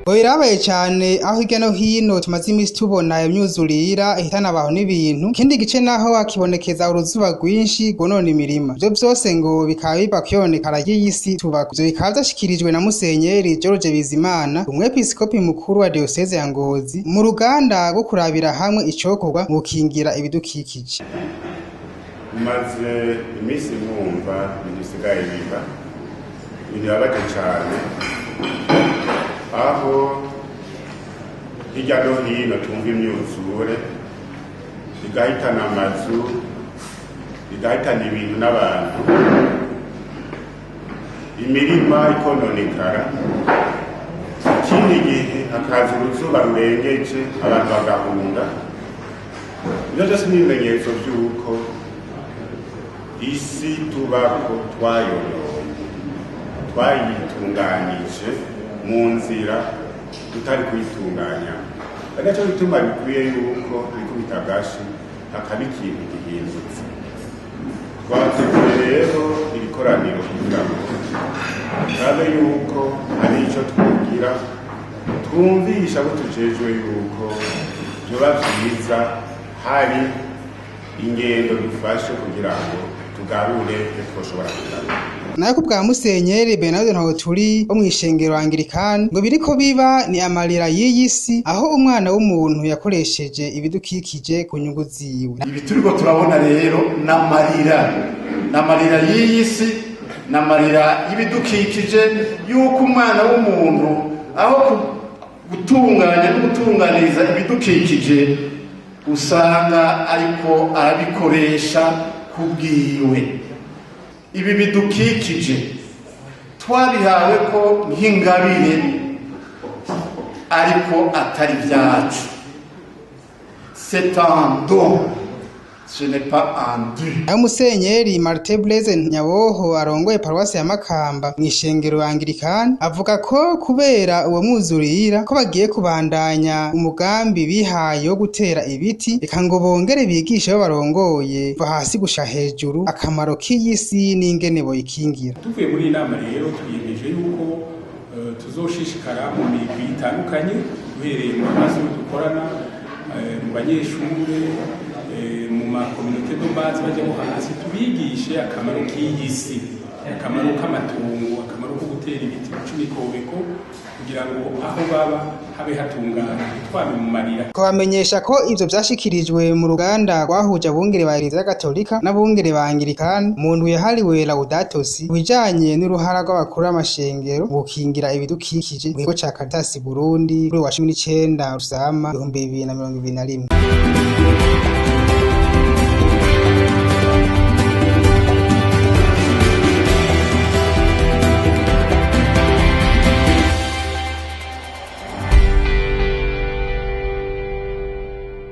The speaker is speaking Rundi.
Birabaye cyane aho hirya no hino tumaze imisi tubona imyuzurira ihitana abantu n'ibintu, ikindi gice naho hakibonekeza uruzuba rwinshi gonona imirima. Ivyo vyose ngo bikaba biva kwiyonekara ry'isi tubako. Ivyo bikaba vyashikirijwe na Musenyeri Ry'Ibidukikije, umwepiskopi mukuru wa diocese ya Ngozi, mu ruganda rwo kurabira hamwe icokorwa mu gukingira ibidukikije. Maze imisi mwumva ibisigaye biba birabaje cyane, aho hirya no hino tumva imyuzure igahitana amazu, igahitana ibintu n'abantu, imirima ikononekara, ikindi gihe hakaza uruzuba rurengeje abantu bagahunga. Ivyo vyose ni ibimenyetso vy'uko isi tubako twayitunganyije mu nzira tutari kuyitunganya. Agaco bituma bikwiye yuko bikubita agashi hakaba ikintu gihindutse. Twateguye rero ibikoraniro kugira ngo turabe yuko hari ico twogira twumvisha abo tujejwe yuko vyoba vyiza hari ingendo dufashe kugira ngo tugarure twoshobora kugana. Nayo kubwa Musenyeri NTAHOTURI wo mw'Ishengero ANGIRIKANE ngo biriko biba ni amarira y'iyisi, aho umwana w'umuntu yakoresheje ibidukikije ku nyungu ziwe. Ibi turiko turabona rero n'amarira y'iyisi, n'amarira y'ibidukikije, yuko umwana w'umuntu aho gutunganya no gutunganiza ibidukikije usanga ariko arabikoresha kubwiwe. Ibi bidukikije twabihawe ko nk'ingabire ariko atari vyacu. C'est un don, ce n'est pas un dû. Aho Musenyeri Martin Blaise Nyaboho arongoye paruwasi ya Makamba mw'Ishengero ANGIRIKANE avuga ko kubera uwo mwuzurira ko bagiye kubandanya umugambi bihaye wo gutera ibiti, eka ngo bongere bigishe abo barongoye kuva hasi gusha hejuru akamaro k'iyisi n'ingene boyikingira. Tuvuye muri inama rero twiyemeje yuko tuzoshishikara mu migwi itandukanye duhereye mu mazu dukorana mu banyeshure mu makominote do base bajya hasi tubigishe akamaro k'iyisi, akamaro k'amatungo, akamaro ko gutera ibiti c'imikobeko kugira ngo aho baba habe hatungana twame mu marira. Kubamenyesha ko ivyo vyashikirijwe mu ruganda rwahuje abungere ba Eglise Katolika n'abungere ba ANGIRIKANE mu ndwi yahariwe LAUDATO bijanye n'uruhara rw'abakuru b'amashengero mu gukingira ibidukikije mu kigo ca CARITAS BURUNDI kuri wa 19 RUSAMA 2021.